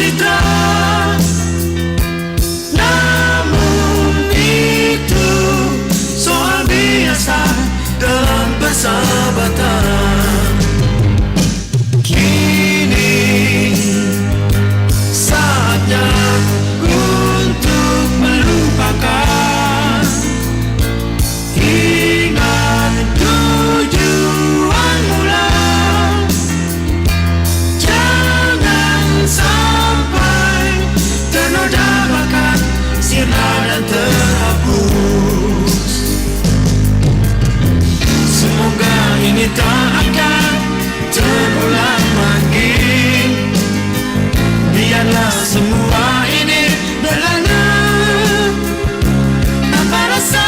citra. Namun itu soal biasa dalam persahabatan. Kini saatnya untuk melupakan. Ingat tujuan mula. Jangan sampai ternoda bakat, sirna dan terhapus. Semoga ini tak akan terulang lagi. Biarlah semua ini berlalu tanpa rasa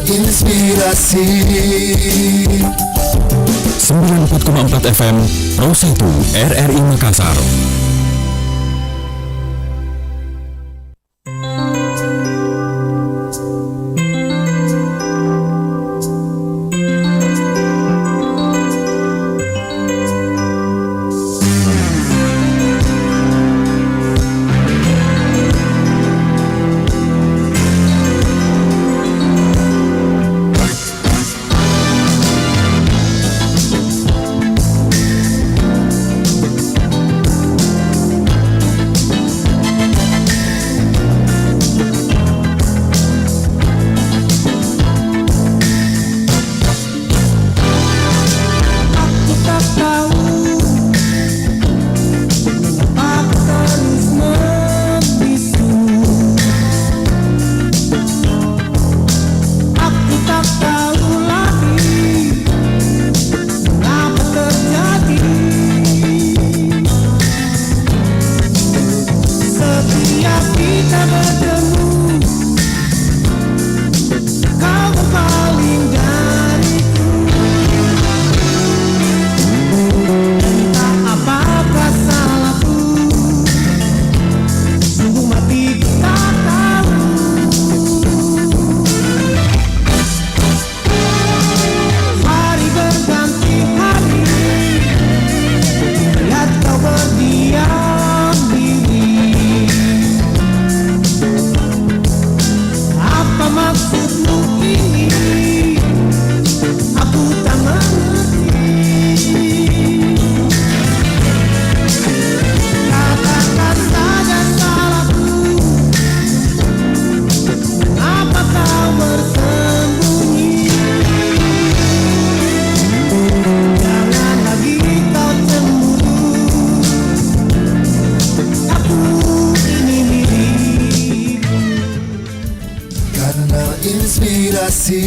inspirasi 94,4 FM Pro 1 RRI Makassar. inspirasi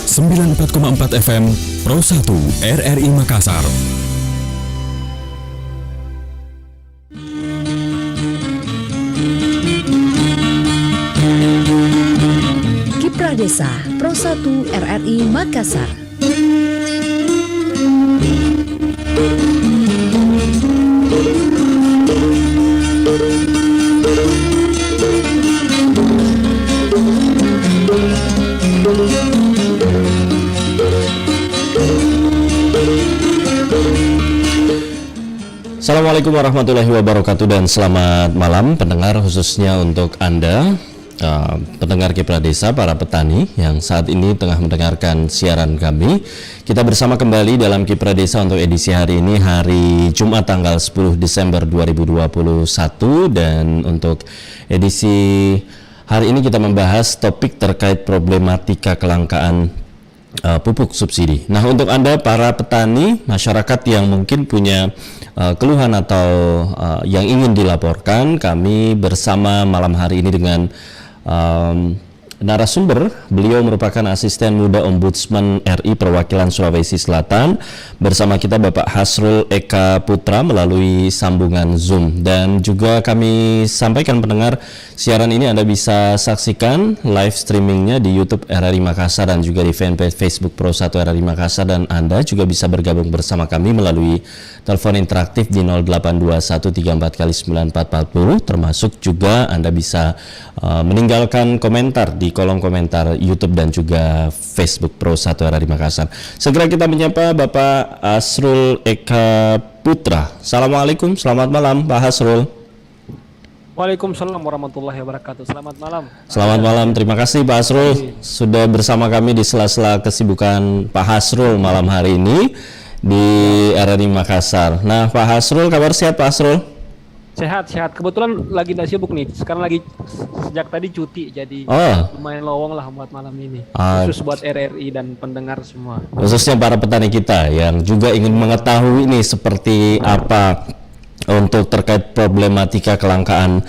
94,4 FM Pro 1 RRI Makassar. Kiprah Desa Pro 1 RRI Makassar. Assalamualaikum warahmatullahi wabarakatuh dan selamat malam pendengar, khususnya untuk Anda pendengar Kipra Desa, para petani yang saat ini tengah mendengarkan siaran kami. Kita bersama kembali dalam Kipra Desa untuk edisi hari ini, hari Jumat tanggal 10 Desember 2021, dan untuk edisi hari ini kita membahas topik terkait problematika kelangkaan pupuk subsidi. Nah, untuk Anda para petani, masyarakat yang mungkin punya keluhan atau yang ingin dilaporkan, kami bersama malam hari ini dengan narasumber. Beliau merupakan asisten muda Ombudsman RI perwakilan Sulawesi Selatan. Bersama kita Bapak Hasrul Eka Putra melalui sambungan Zoom. Dan juga kami sampaikan pendengar, siaran ini Anda bisa saksikan live streamingnya di YouTube RRI Makassar dan juga di fanpage Facebook Pro 1 RRI Makassar. Dan Anda juga bisa bergabung bersama kami melalui telepon interaktif di 082134 termasuk juga Anda bisa meninggalkan komentar di kolom komentar YouTube dan juga Facebook Pro 1 RRI Makassar. Segera kita menyapa Bapak Hasrul Eka Putra. Assalamualaikum, selamat malam Pak Hasrul. Waalaikumsalam warahmatullahi wabarakatuh. Selamat malam. Selamat malam, terima kasih Pak Hasrul sudah bersama kami di sela-sela kesibukan Pak Hasrul malam hari ini di RRI Makassar. Nah, Pak Hasrul, kabar sehat Pak Hasrul? Sehat. Kebetulan lagi nggak sibuk nih. Sekarang lagi sejak tadi cuti, jadi lumayan lowong lah buat malam ini. Khusus buat RRI dan pendengar semua. Khususnya para petani kita yang juga ingin mengetahui ini seperti apa untuk terkait problematika kelangkaan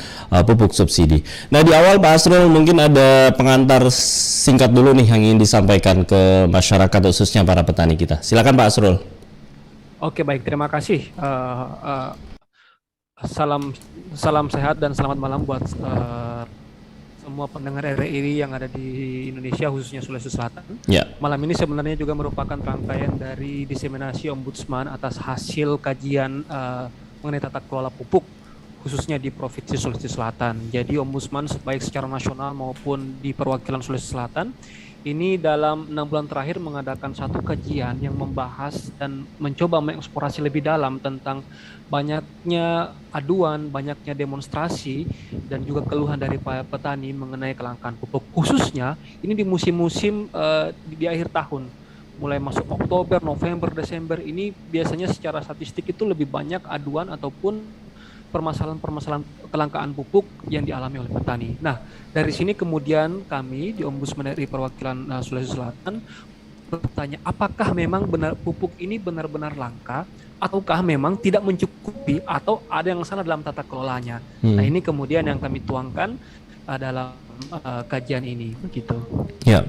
pupuk subsidi. Nah, di awal Pak Hasrul mungkin ada pengantar singkat dulu nih yang ingin disampaikan ke masyarakat khususnya para petani kita. Silakan Pak Hasrul. Oke, baik, terima kasih. Salam sehat dan selamat malam buat semua pendengar RRI yang ada di Indonesia, khususnya Sulawesi Selatan. Malam ini sebenarnya juga merupakan rangkaian dari diseminasi Ombudsman atas hasil kajian mengenai tata kelola pupuk khususnya di Provinsi Sulawesi Selatan. Jadi Ombudsman baik secara nasional maupun di perwakilan Sulawesi Selatan ini dalam 6 bulan terakhir mengadakan satu kajian yang membahas dan mencoba mengeksplorasi lebih dalam tentang banyaknya aduan, banyaknya demonstrasi dan juga keluhan dari para petani mengenai kelangkaan pupuk, khususnya ini di musim-musim di akhir tahun. Mulai masuk Oktober, November, Desember ini biasanya secara statistik itu lebih banyak aduan ataupun permasalahan-permasalahan kelangkaan pupuk yang dialami oleh petani. Nah, dari sini kemudian kami di Ombudsman RI perwakilan Sulawesi Selatan bertanya, apakah memang benar pupuk ini benar-benar langka ataukah memang tidak mencukupi atau ada yang salah dalam tata kelolanya. Nah, ini kemudian yang kami tuangkan dalam kajian ini, begitu. Ya.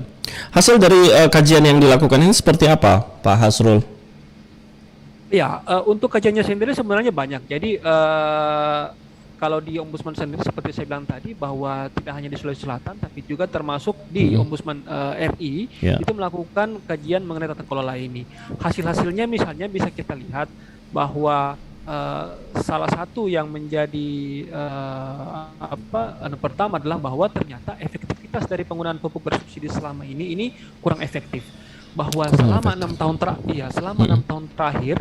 Hasil dari kajian yang dilakukan ini seperti apa, Pak Hasrul? Ya, untuk kajiannya sendiri sebenarnya banyak. Jadi kalau di Ombudsman sendiri seperti saya bilang tadi bahwa tidak hanya di Sulawesi Selatan tapi juga termasuk di Ombudsman RI itu melakukan kajian mengenai tata kelola ini. Hasil-hasilnya misalnya bisa kita lihat bahwa salah satu yang menjadi pertama adalah bahwa ternyata efektivitas dari penggunaan pupuk bersubsidi selama ini kurang efektif. Bahwa selama 6 tahun terakhir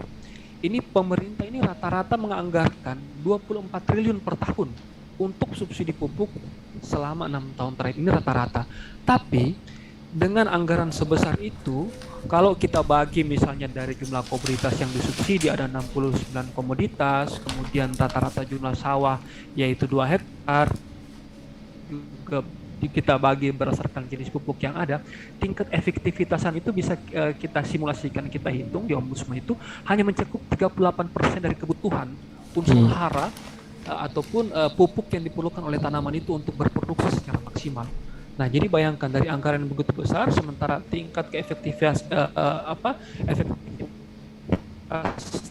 ini pemerintah ini rata-rata menganggarkan 24 triliun per tahun untuk subsidi pupuk selama 6 tahun terakhir ini rata-rata. Tapi dengan anggaran sebesar itu, kalau kita bagi misalnya dari jumlah komoditas yang disubsidi ada 69 komoditas, kemudian rata-rata jumlah sawah yaitu 2 hektar, juga kita bagi berdasarkan jenis pupuk yang ada, tingkat efektivitasan itu bisa kita simulasikan, kita hitung di Ombudsman itu hanya mencakup 38% dari kebutuhan unsur hara ataupun pupuk yang diperlukan oleh tanaman itu untuk berproduksi secara maksimal. Nah, jadi bayangkan dari anggaran yang begitu besar, sementara tingkat efektivitas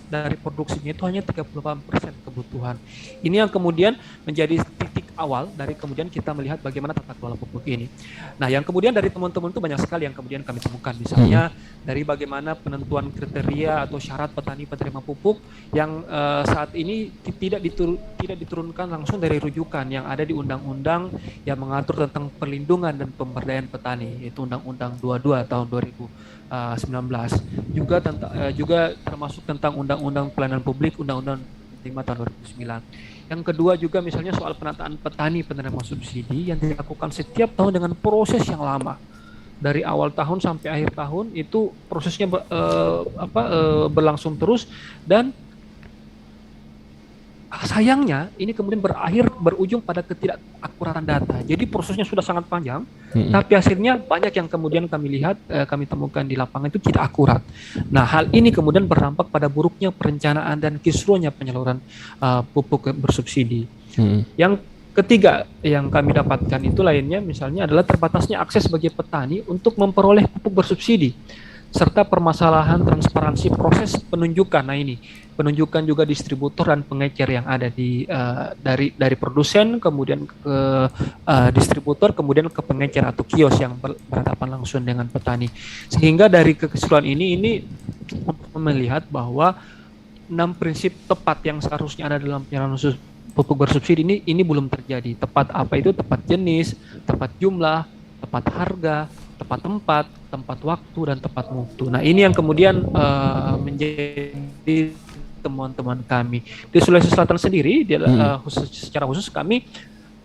dari produksinya itu hanya 38% kebutuhan. Ini yang kemudian menjadi titik awal dari kemudian kita melihat bagaimana tata kelola pupuk ini. Nah, yang kemudian dari teman-teman itu banyak sekali yang kemudian kami temukan, misalnya dari bagaimana penentuan kriteria atau syarat petani penerima pupuk yang saat ini tidak diturunkan langsung dari rujukan yang ada di undang-undang yang mengatur tentang perlindungan dan pemberdayaan petani, yaitu Undang-Undang 22 tahun 2019. Juga termasuk tentang Undang-Undang Pelayanan Publik, Undang-Undang 5 tahun 2009. Yang kedua juga misalnya soal penataan petani penerima subsidi yang dilakukan setiap tahun dengan proses yang lama. Dari awal tahun sampai akhir tahun itu prosesnya berlangsung terus, dan sayangnya ini kemudian berujung pada ketidakakuratan data. Jadi prosesnya sudah sangat panjang, tapi hasilnya banyak yang kemudian kami lihat, kami temukan di lapangan itu tidak akurat. Nah, hal ini kemudian berdampak pada buruknya perencanaan dan kisruhnya penyaluran pupuk bersubsidi. Yang ketiga yang kami dapatkan itu lainnya misalnya adalah terbatasnya akses bagi petani untuk memperoleh pupuk bersubsidi, serta permasalahan transparansi proses penunjukan. Nah, ini penunjukan juga distributor dan pengecer yang ada dari produsen kemudian ke distributor kemudian ke pengecer atau kios yang berhadapan langsung dengan petani. Sehingga dari keseluruhan ini untuk melihat bahwa 6 prinsip tepat yang seharusnya ada dalam penyaluran pupuk bersubsidi ini belum terjadi. Tepat apa itu? Tepat jenis, tepat jumlah, tepat harga, tepat tempat waktu, dan tepat mutu. Nah, ini yang kemudian menjadi temuan-temuan kami. Di Sulawesi Selatan sendiri, secara khusus kami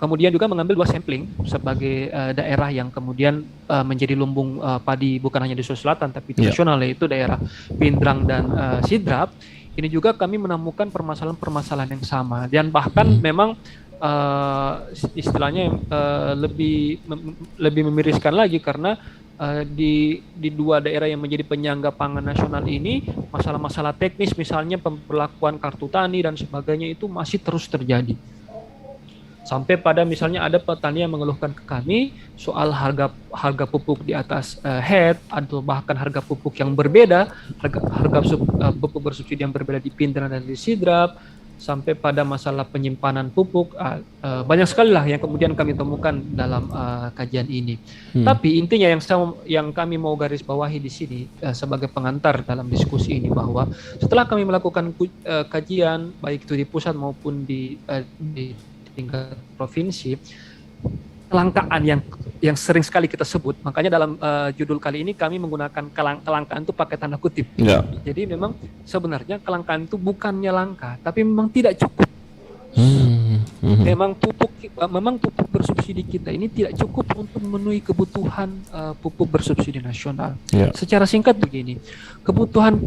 kemudian juga mengambil 2 sampling sebagai daerah yang kemudian menjadi lumbung padi bukan hanya di Sulawesi Selatan tapi di nasional, yaitu daerah Pindrang dan Sidrap. Ini juga kami menemukan permasalahan yang sama, dan bahkan memang istilahnya lebih memiriskan lagi karena di 2 daerah yang menjadi penyangga pangan nasional ini masalah-masalah teknis misalnya pemberlakuan kartu tani dan sebagainya itu masih terus terjadi. Sampai pada misalnya ada petani yang mengeluhkan ke kami soal harga pupuk di atas head atau bahkan harga pupuk yang berbeda, harga pupuk bersubsidi yang berbeda di Pindrang dan di Sidrap, sampai pada masalah penyimpanan pupuk. Banyak sekali lah yang kemudian kami temukan dalam kajian ini. Tapi intinya yang kami mau garis bawahi di sini sebagai pengantar dalam diskusi ini, bahwa setelah kami melakukan kajian baik itu di pusat maupun di tingkat provinsi, kelangkaan yang sering sekali kita sebut, makanya dalam judul kali ini kami menggunakan kelangkaan itu pakai tanda kutip. Jadi memang sebenarnya kelangkaan itu bukannya langka, tapi memang tidak cukup. Memang pupuk bersubsidi kita ini tidak cukup untuk memenuhi kebutuhan pupuk bersubsidi nasional. Secara singkat begini, kebutuhan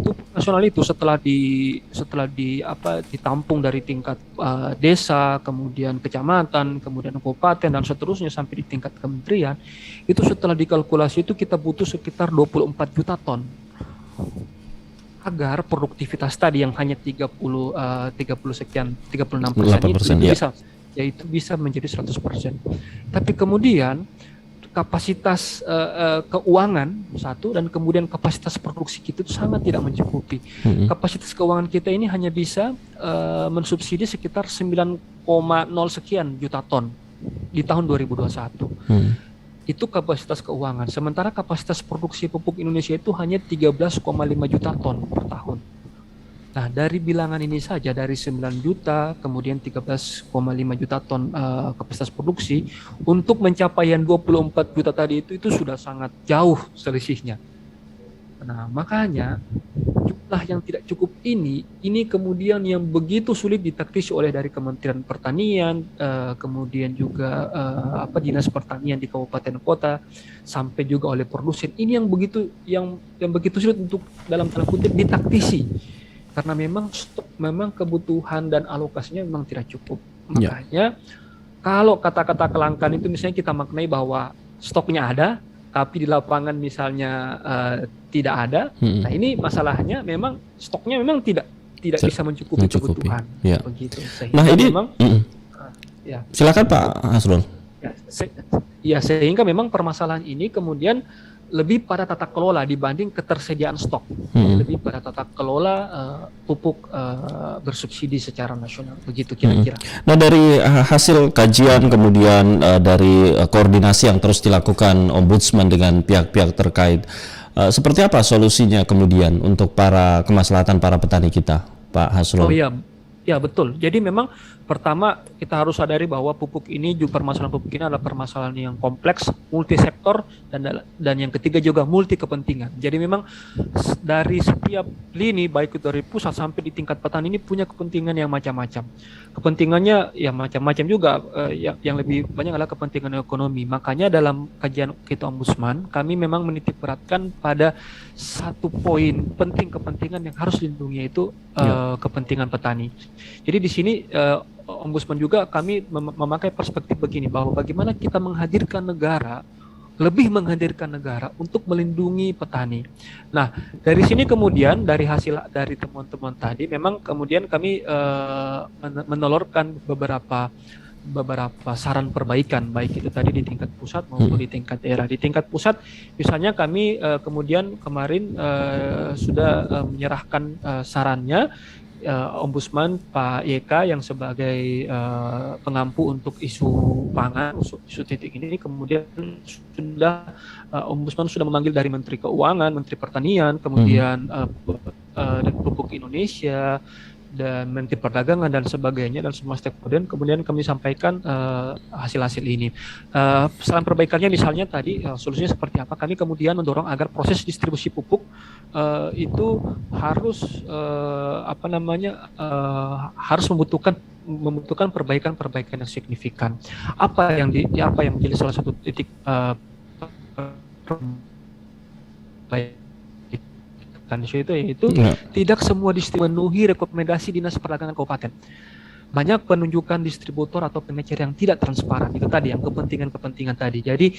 pupuk nasional itu setelah ditampung dari tingkat desa, kemudian kecamatan, kemudian kabupaten dan seterusnya sampai di tingkat kementerian, itu setelah dikalkulasi itu kita butuh sekitar 24 juta ton. Agar produktivitas tadi yang hanya 36% itu bisa menjadi 100%. Tapi kemudian kapasitas keuangan satu, dan kemudian kapasitas produksi kita itu sangat tidak mencukupi. Kapasitas keuangan kita ini hanya bisa mensubsidi sekitar 9,0 sekian juta ton di tahun 2021. Itu kapasitas keuangan. Sementara kapasitas produksi pupuk Indonesia itu hanya 13,5 juta ton per tahun. Nah, dari bilangan ini saja, dari 9 juta, kemudian 13,5 juta ton kapasitas produksi, untuk mencapai yang 24 juta tadi itu sudah sangat jauh selisihnya. Nah, makanya jumlah yang tidak cukup ini kemudian yang begitu sulit ditaktisi oleh dari Kementerian Pertanian, kemudian juga Dinas Pertanian di kabupaten kota, sampai juga oleh produsen. Ini yang begitu sulit untuk dalam tanda kutip ditaktisi, karena memang kebutuhan dan alokasinya memang tidak cukup. Makanya kalau kata-kata kelangkaan itu misalnya kita maknai bahwa stoknya ada, tapi di lapangan misalnya tidak ada. Nah, ini masalahnya memang stoknya memang tidak bisa mencukupi kebutuhan. Begitu. Nah, ini memang silakan Pak Hasrul. Sehingga memang permasalahan ini kemudian lebih pada tata kelola dibanding ketersediaan stok. Lebih pada tata kelola pupuk bersubsidi secara nasional, begitu kira-kira. Nah, dari hasil kajian kemudian dari koordinasi yang terus dilakukan Ombudsman dengan pihak-pihak terkait, seperti apa solusinya kemudian untuk kemaslahatan para petani kita, Pak Hasrul? Ya betul. Jadi memang pertama kita harus sadari bahwa permasalahan pupuk ini adalah permasalahan yang kompleks, multisektor, dan yang ketiga juga multi kepentingan. Jadi memang dari setiap lini, baik itu dari pusat sampai di tingkat petani, ini punya kepentingan yang macam-macam. Kepentingannya ya macam-macam juga. Yang lebih banyak adalah kepentingan ekonomi. Makanya dalam kajian kita Ombudsman, kami memang menitik beratkan pada satu poin penting kepentingan yang harus dilindungi, yaitu kepentingan petani. Jadi di sini Ombudsman juga kami memakai perspektif begini, bahwa bagaimana kita lebih menghadirkan negara untuk melindungi petani. Nah, dari sini kemudian dari hasil dari temuan-temuan tadi, memang kemudian kami menolorkan beberapa saran perbaikan, baik itu tadi di tingkat pusat maupun di tingkat daerah. Di tingkat pusat, misalnya kami kemudian kemarin sudah menyerahkan sarannya Ombudsman Pak YK yang sebagai pengampu untuk isu pangan, isu titik ini, kemudian Ombudsman sudah memanggil dari Menteri Keuangan, Menteri Pertanian, kemudian Pupuk Indonesia, dan Menteri Perdagangan dan sebagainya, dan semua stakeholder. Kemudian kami sampaikan hasil-hasil ini. Saran perbaikannya misalnya tadi solusinya seperti apa? Kami kemudian mendorong agar proses distribusi pupuk itu harus harus membutuhkan perbaikan yang signifikan. Apa yang menjadi salah satu titik yaitu tidak semua distributor memenuhi rekomendasi Dinas Perdagangan Kabupaten. Banyak penunjukan distributor atau pengecer yang tidak transparan. Itu tadi yang kepentingan tadi. Jadi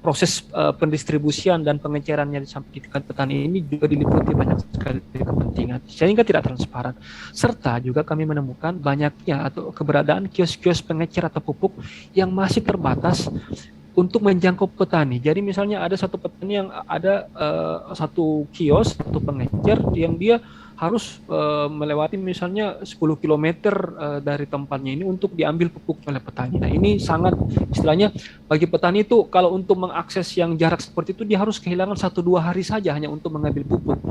proses pendistribusian dan pengecerannya sampai di tingkat petani ini juga diliputi banyak sekali kepentingan, sehingga tidak transparan. Serta juga kami menemukan banyaknya atau keberadaan kios-kios pengecer atau pupuk yang masih terbatas untuk menjangkau petani. Jadi misalnya ada satu petani yang ada satu kios, satu pengecer yang dia harus melewati misalnya 10 km dari tempatnya ini untuk diambil pupuk oleh petani. Nah, ini sangat istilahnya bagi petani itu, kalau untuk mengakses yang jarak seperti itu dia harus kehilangan 1-2 hari saja hanya untuk mengambil pupuk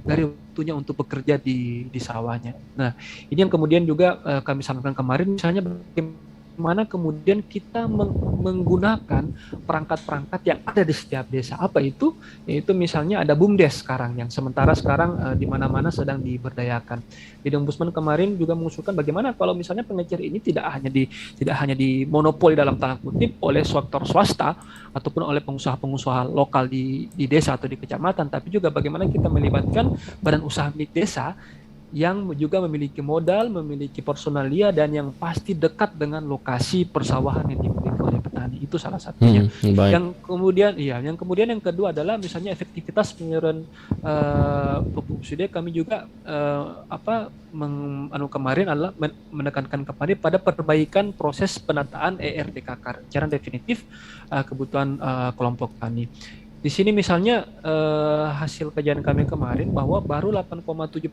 dari waktunya untuk bekerja di sawahnya. Nah, ini yang kemudian juga kami sampaikan kemarin, misalnya bagaimana kemudian kita menggunakan perangkat-perangkat yang ada di setiap desa. Apa itu? Yaitu misalnya ada BUMDes sekarang, yang sementara sekarang di mana-mana sedang diberdayakan. Jadi Ombudsman kemarin juga mengusulkan bagaimana kalau misalnya pengecer ini tidak hanya di monopoli dalam tanda kutip oleh sektor swasta ataupun oleh pengusaha-pengusaha lokal di desa atau di kecamatan, tapi juga bagaimana kita melibatkan badan usaha milik desa yang juga memiliki modal, memiliki personalia, dan yang pasti dekat dengan lokasi persawahan yang dimiliki oleh petani. Itu salah satunya. Yang kemudian yang kedua adalah misalnya efektivitas penyaluran pupuk subsidi. Kami juga kemarin adalah menekankan pada perbaikan proses penataan ERDKK, rencana definitif kebutuhan kelompok tani. Di sini misalnya hasil kajian kami kemarin bahwa baru 8,7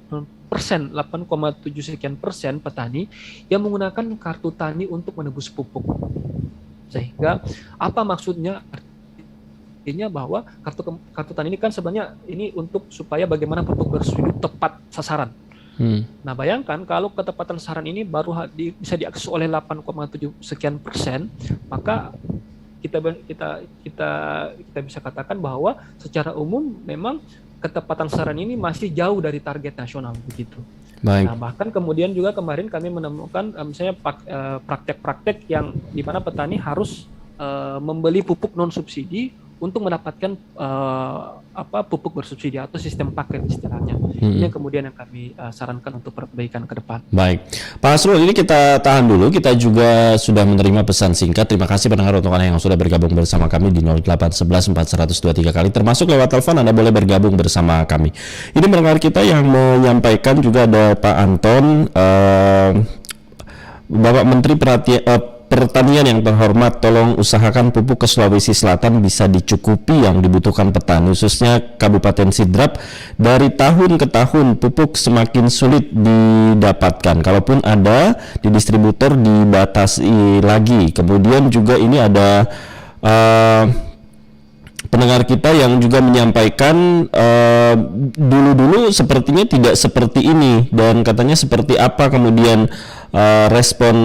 sekian persen petani yang menggunakan kartu tani untuk menebus pupuk. Sehingga apa maksudnya? Artinya bahwa kartu tani ini kan sebenarnya ini untuk supaya bagaimana pupuk bersubsidi tepat sasaran. Nah, bayangkan kalau ketepatan sasaran ini baru bisa diakses oleh 8,7 sekian persen, maka kita bisa katakan bahwa secara umum memang ketepatan sasaran ini masih jauh dari target nasional begitu. Baik. Nah, bahkan kemudian juga kemarin kami menemukan misalnya praktek-praktek yang di mana petani harus membeli pupuk non subsidi untuk mendapatkan pupuk bersubsidi atau sistem paket istilahnya. Ini kemudian yang kami sarankan untuk perbaikan ke depan. Baik, Pak Asrul, ini kita tahan dulu. Kita juga sudah menerima pesan singkat. Terima kasih pendengar untuk Anda yang sudah bergabung bersama kami di 0811 423 kali, termasuk lewat telepon Anda boleh bergabung bersama kami. Ini pendengar kita yang menyampaikan juga ada Pak Anton, Bapak Menteri Pertanian yang terhormat, tolong usahakan pupuk ke Sulawesi Selatan bisa dicukupi yang dibutuhkan petani, khususnya Kabupaten Sidrap. Dari tahun ke tahun pupuk semakin sulit didapatkan. Kalaupun ada di distributor dibatasi lagi. Kemudian juga ini ada pendengar kita yang juga menyampaikan dulu-dulu sepertinya tidak seperti ini, dan katanya seperti apa kemudian respon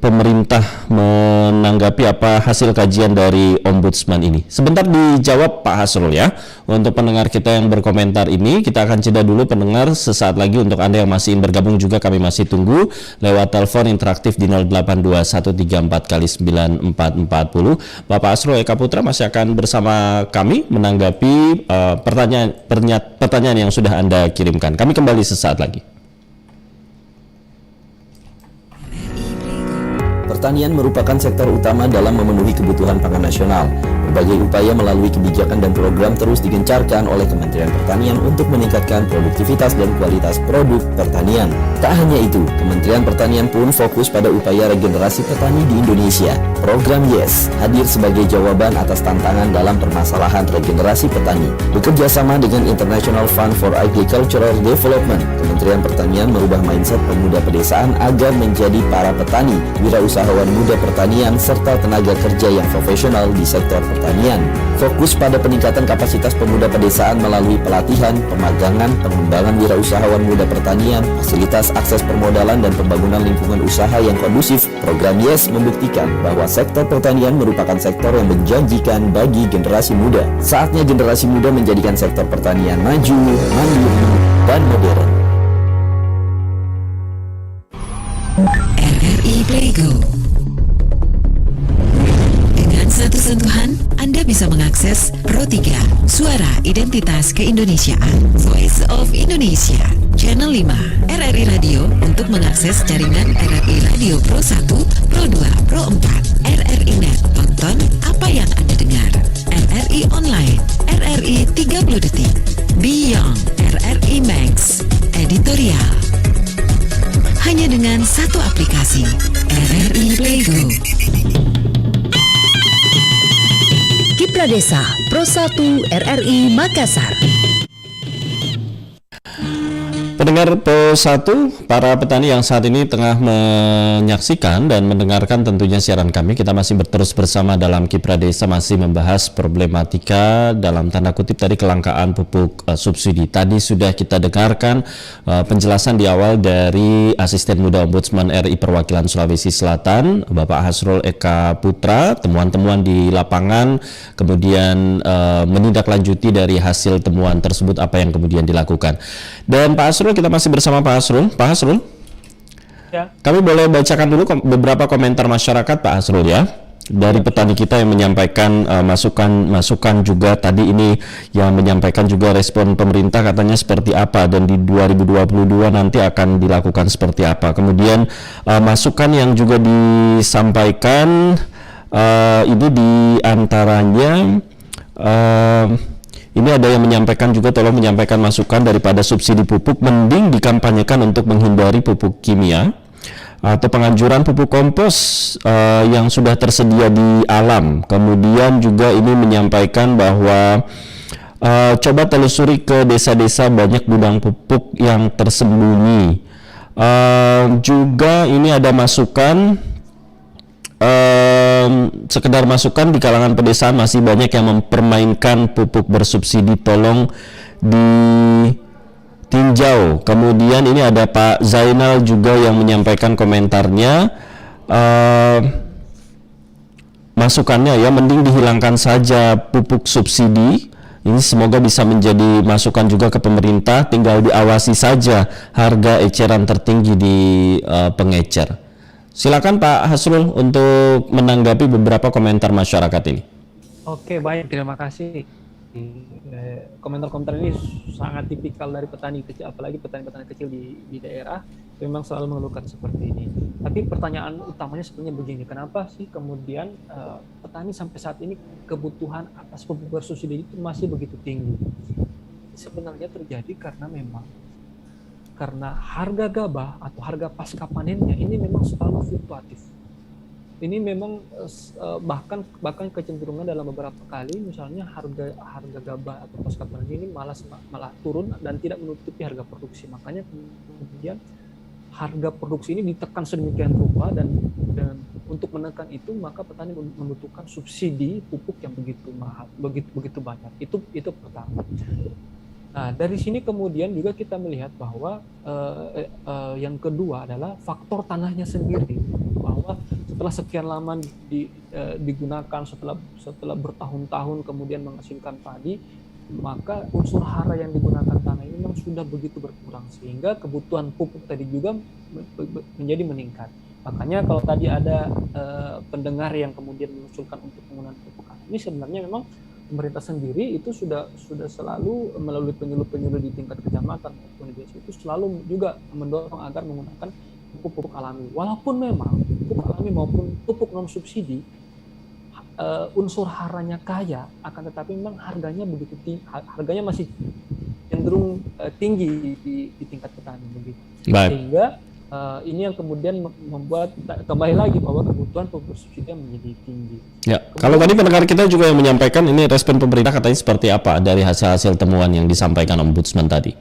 pemerintah menanggapi apa hasil kajian dari Ombudsman ini. Sebentar dijawab Pak Hasrul ya. Untuk pendengar kita yang berkomentar ini, kita akan jeda dulu pendengar. Sesaat lagi untuk Anda yang masih ingin bergabung juga kami masih tunggu lewat telepon interaktif di 082134 9440. Bapak Hasrul Eka Putra masih akan bersama kami menanggapi pertanyaan yang sudah Anda kirimkan. Kami kembali sesaat lagi. Pertanian merupakan sektor utama dalam memenuhi kebutuhan pangan nasional. Berbagai upaya melalui kebijakan dan program terus digencarkan oleh Kementerian Pertanian untuk meningkatkan produktivitas dan kualitas produk pertanian. Tak hanya itu, Kementerian Pertanian pun fokus pada upaya regenerasi petani di Indonesia. Program YES hadir sebagai jawaban atas tantangan dalam permasalahan regenerasi petani. Bekerja sama dengan International Fund for Agricultural Development, Kementerian Pertanian merubah mindset pemuda pedesaan agar menjadi para petani, wirausahawan muda pertanian, serta tenaga kerja yang profesional di sektor pertanian. Fokus pada peningkatan kapasitas pemuda pedesaan melalui pelatihan, pemagangan, pengembangan wirausahawan muda pertanian, fasilitas akses permodalan dan pembangunan lingkungan usaha yang kondusif. Program YES membuktikan bahwa sektor pertanian merupakan sektor yang menjanjikan bagi generasi muda. Saatnya generasi muda menjadikan sektor pertanian maju, mandiri, dan modern. RRI Playgo. Dengan satu sentuhan, Anda bisa mengakses Pro 3, Suara Identitas Keindonesiaan, Voice of Indonesia, Channel 5, RRI Radio untuk mengakses jaringan RRI Radio Pro 1, Pro 2, Pro 4, RRI Net, tonton apa yang Anda dengar, RRI Online, RRI 30 Detik, Beyond, RRI Max, Editorial. Hanya dengan satu aplikasi, RRI Playgo. Kipra Desa Pro 1 RRI Makassar. Pendengar Pro 1, para petani yang saat ini tengah menyaksikan dan mendengarkan tentunya siaran kami, kita masih terus bersama dalam Kipra Desa, masih membahas problematika dalam tanda kutip tadi kelangkaan pupuk subsidi. Tadi sudah kita dengarkan penjelasan di awal dari Asisten Muda Ombudsman RI Perwakilan Sulawesi Selatan, Bapak Hasrul Eka Putra, temuan-temuan di lapangan, kemudian menindaklanjuti dari hasil temuan tersebut apa yang kemudian dilakukan. Dan Pak Hasrul, kita masih bersama Pak Hasrul. Pak Hasrul, ya, kami boleh bacakan dulu beberapa komentar masyarakat Pak Hasrul ya, dari petani kita yang menyampaikan masukan juga tadi ini, yang menyampaikan juga respon pemerintah katanya seperti apa dan di 2022 nanti akan dilakukan seperti apa. Kemudian masukan yang juga disampaikan ini diantaranya ini ada yang menyampaikan juga, tolong menyampaikan masukan daripada subsidi pupuk mending dikampanyekan untuk menghindari pupuk kimia atau penganjuran pupuk kompos yang sudah tersedia di alam. Kemudian juga ini menyampaikan bahwa coba telusuri ke desa-desa, banyak gudang pupuk yang tersembunyi. Juga ini ada masukan, sekedar masukan, di kalangan pedesaan masih banyak yang mempermainkan pupuk bersubsidi, tolong ditinjau. Kemudian ini ada Pak Zainal juga yang menyampaikan komentarnya, masukannya ya, mending dihilangkan saja pupuk subsidi. Ini semoga bisa menjadi masukan juga ke pemerintah, tinggal diawasi saja harga eceran tertinggi di pengecer. Silakan Pak Hasrul untuk menanggapi beberapa komentar masyarakat ini. Oke, baik, terima kasih. Komentar-komentar ini sangat tipikal dari petani kecil, apalagi petani-petani kecil di daerah, memang selalu mengeluhkan seperti ini. Tapi pertanyaan utamanya sebenarnya begini, kenapa sih kemudian petani sampai saat ini kebutuhan atas pupuk bersubsidi itu masih begitu tinggi? Sebenarnya terjadi karena harga gabah atau harga pasca panennya ini memang selalu fluktuatif. Ini memang bahkan kecenderungan dalam beberapa kali, misalnya harga gabah atau pasca panen ini malah turun dan tidak menutupi harga produksi. Makanya kemudian harga produksi ini ditekan sedemikian rupa dan untuk menekan itu maka petani membutuhkan subsidi pupuk yang begitu mahal, begitu banyak. Itu pertama. Nah, dari sini kemudian juga kita melihat bahwa yang kedua adalah faktor tanahnya sendiri, bahwa setelah sekian lama digunakan, setelah bertahun-tahun kemudian menghasilkan padi, maka unsur hara yang digunakan tanah ini memang sudah begitu berkurang sehingga kebutuhan pupuk tadi juga menjadi meningkat. Makanya kalau tadi ada pendengar yang kemudian mengusulkan untuk penggunaan pupuk ini, sebenarnya memang pemerintah sendiri itu sudah selalu melalui penyuluh-penyuluh di tingkat kecamatan maupun di desa itu selalu juga mendorong agar menggunakan pupuk alami. Walaupun memang pupuk alami maupun pupuk non subsidi unsur haranya kaya, akan tetapi memang harganya begitu tinggi, harganya masih cenderung tinggi di tingkat petani begitu. Sehingga ini yang kemudian membuat kembali lagi bahwa kebutuhan pupuk subsidi menjadi tinggi. Ya, kalau tadi pendengar kita juga yang menyampaikan ini respon pemerintah katanya seperti apa dari hasil temuan yang disampaikan Ombudsman tadi?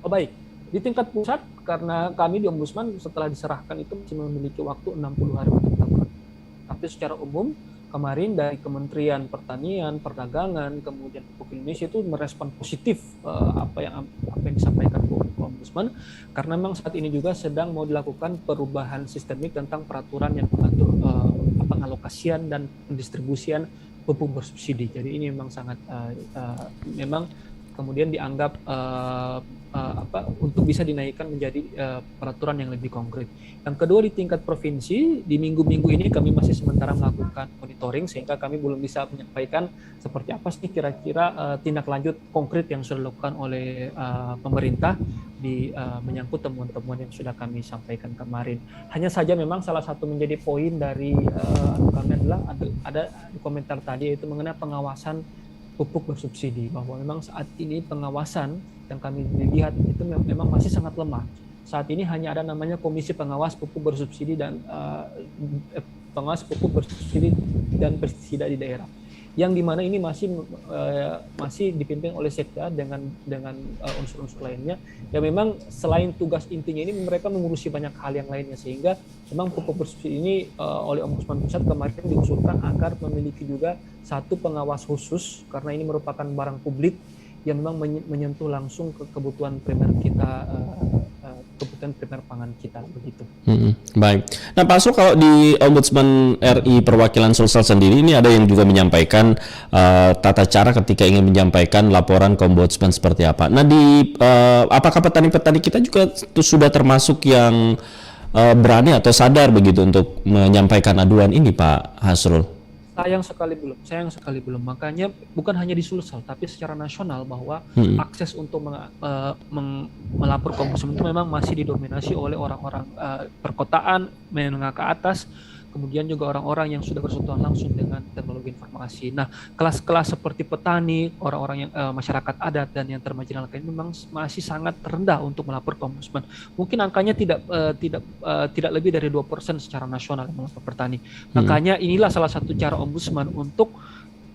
Oh baik, di tingkat pusat karena kami di Ombudsman setelah diserahkan itu masih memiliki waktu 60 hari untuk melakukan. Tapi secara umum kemarin dari Kementerian Pertanian, Perdagangan, kemudian Pupuk Indonesia itu merespon positif apa yang disampaikan Ombudsman, karena memang saat ini juga sedang mau dilakukan perubahan sistemik tentang peraturan yang mengatur pengalokasian dan pendistribusian pupuk bersubsidi. Jadi ini memang sangat memang kemudian dianggap untuk bisa dinaikkan menjadi peraturan yang lebih konkret. Yang kedua di tingkat provinsi, di minggu-minggu ini kami masih sementara melakukan monitoring sehingga kami belum bisa menyampaikan seperti apa sih kira-kira tindak lanjut konkret yang sudah dilakukan oleh pemerintah di menyangkut temuan-temuan yang sudah kami sampaikan kemarin. Hanya saja memang salah satu menjadi poin dari kami adalah ada di komentar tadi yaitu mengenai pengawasan pupuk bersubsidi, bahwa memang saat ini pengawasan yang kami lihat itu memang masih sangat lemah. Saat ini hanya ada namanya Komisi Pengawas Pupuk Bersubsidi dan Pengawas Pupuk Bersubsidi dan Pestisida di daerah, yang dimana ini masih dipimpin oleh Sekda dengan unsur-unsur lainnya. Ya memang selain tugas intinya ini mereka mengurusi banyak hal yang lainnya, sehingga memang pupuk bersubsidi ini oleh Ombudsman Pusat kemarin diusulkan agar memiliki juga satu pengawas khusus karena ini merupakan barang publik yang memang menyentuh langsung ke kebutuhan primer kita, kebutuhan primer pangan kita begitu. Baik. Nah Pak Asrul, kalau di Ombudsman RI perwakilan Sulsel sendiri ini ada yang juga menyampaikan tata cara ketika ingin menyampaikan laporan ke Ombudsman seperti apa. Nah apakah petani-petani kita juga sudah termasuk yang berani atau sadar begitu untuk menyampaikan aduan ini Pak Hasrul? Sayang sekali belum. Makanya bukan hanya di Sulsel, tapi secara nasional bahwa akses untuk melapor ke Ombudsman itu memang masih didominasi oleh orang-orang perkotaan, menengah ke atas, kemudian juga orang-orang yang sudah bersentuhan langsung dengan teknologi informasi. Nah, kelas-kelas seperti petani, orang-orang yang masyarakat adat dan yang termarginalkan ini memang masih sangat rendah untuk melapor ke Ombudsman. Mungkin angkanya tidak lebih dari 2% secara nasional yang melapor petani. Makanya inilah salah satu cara Ombudsman untuk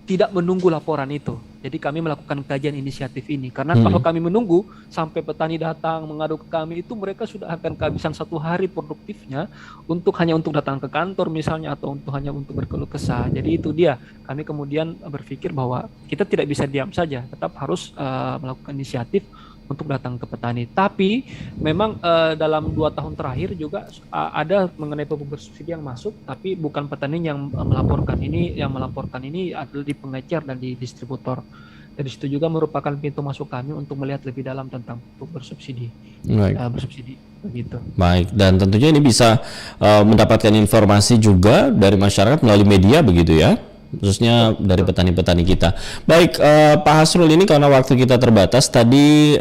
tidak menunggu laporan itu. Jadi kami melakukan kajian inisiatif ini. Karena kalau kami menunggu sampai petani datang mengadu ke kami, itu mereka sudah akan kehabisan 1 hari produktifnya hanya untuk datang ke kantor misalnya, atau hanya untuk berkeluh kesah. Jadi itu dia. Kami kemudian berpikir bahwa kita tidak bisa diam saja, tetap harus melakukan inisiatif untuk datang ke petani. Tapi memang dalam 2 tahun terakhir juga ada mengenai pupuk bersubsidi yang masuk, tapi bukan petani yang melaporkan ini. Yang melaporkan ini adalah di pengecer dan di distributor. Dari situ juga merupakan pintu masuk kami untuk melihat lebih dalam tentang pupuk bersubsidi. Bersubsidi begitu. Baik, dan tentunya ini bisa mendapatkan informasi juga dari masyarakat melalui media begitu ya, khususnya dari petani-petani kita. Baik, Pak Hasrul, ini karena waktu kita terbatas, tadi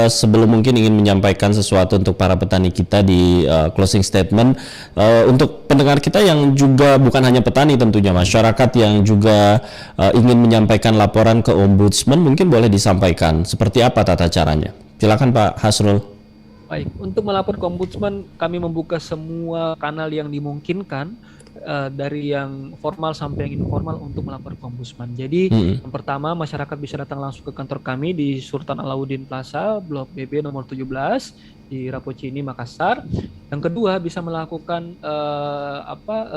sebelum mungkin ingin menyampaikan sesuatu untuk para petani kita di closing statement, untuk pendengar kita yang juga bukan hanya petani, tentunya masyarakat yang juga ingin menyampaikan laporan ke Ombudsman, mungkin boleh disampaikan seperti apa tata caranya. Silakan Pak Hasrul. Baik, untuk melapor ke Ombudsman kami membuka semua kanal yang dimungkinkan, dari yang formal sampai yang informal untuk melapor ke Ombudsman. Jadi yang pertama, masyarakat bisa datang langsung ke kantor kami di Sultan Alauddin Plaza, Blok BB nomor 17. di Rapocini Makassar. Yang kedua bisa melakukan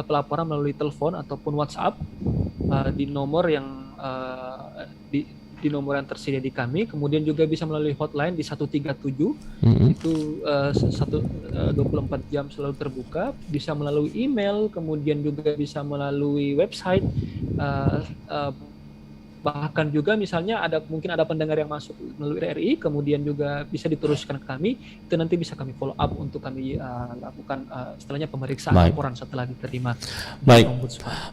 pelaporan melalui telepon ataupun WhatsApp di nomor yang di nomor yang tersedia di kami. Kemudian juga bisa melalui hotline di 137 itu 24 jam selalu terbuka. Bisa melalui email, kemudian juga bisa melalui website. Bahkan juga misalnya mungkin ada pendengar yang masuk melalui RRI, kemudian juga bisa diteruskan ke kami, itu nanti bisa kami follow up untuk kami lakukan istilahnya pemeriksaan laporan setelah diterima. Baik,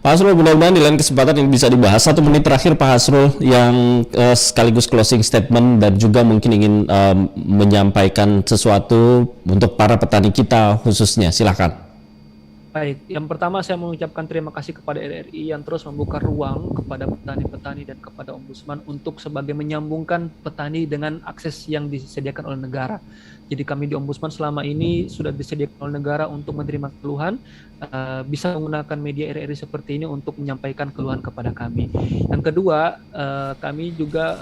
Pak Hasrul, mudah-mudahan di lain kesempatan ini bisa dibahas. 1 menit terakhir Pak Hasrul yang sekaligus closing statement dan juga mungkin ingin menyampaikan sesuatu untuk para petani kita khususnya, silakan. Baik, yang pertama saya mengucapkan terima kasih kepada RRI yang terus membuka ruang kepada petani-petani dan kepada Ombudsman untuk sebagai menyambungkan petani dengan akses yang disediakan oleh negara. Jadi kami di Ombudsman selama ini sudah disediakan oleh negara untuk menerima keluhan, bisa menggunakan media RRI seperti ini untuk menyampaikan keluhan kepada kami. Yang kedua, kami juga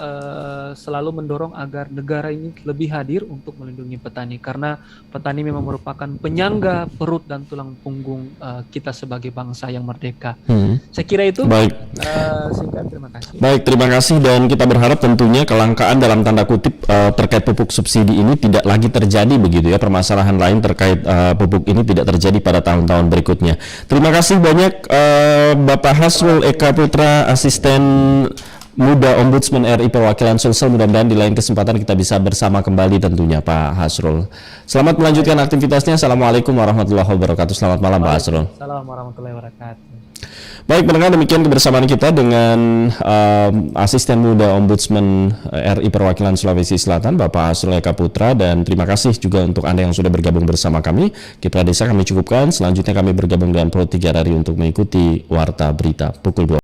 selalu mendorong agar negara ini lebih hadir untuk melindungi petani, karena petani memang merupakan penyangga perut dan tulang punggung kita sebagai bangsa yang merdeka. Saya kira itu. Baik. Singkat, terima kasih. Baik, terima kasih, dan kita berharap tentunya kelangkaan dalam tanda kutip terkait pupuk subsidi ini tidak lagi terjadi begitu ya, permasalahan lain terkait pupuk ini tidak terjadi pada tahun-tahun berikutnya. Terima kasih banyak Bapak Hasrul Eka Putra, Asisten Muda Ombudsman RI Perwakilan Sulsel. Mudah-mudahan di lain kesempatan kita bisa bersama kembali tentunya Pak Hasrul. Selamat melanjutkan aktivitasnya. Assalamualaikum warahmatullahi wabarakatuh. Selamat malam Pak Hasrul. Assalamualaikum warahmatullahi wabarakatuh. Baik, pendengar, demikian kebersamaan kita dengan Asisten Muda Ombudsman RI Perwakilan Sulawesi Selatan, Bapak Hasrul Eka Putra, dan terima kasih juga untuk Anda yang sudah bergabung bersama kami. Kipra Desa kami cukupkan, selanjutnya kami bergabung dengan Pro 3 RRI untuk mengikuti Warta Berita pukul 2.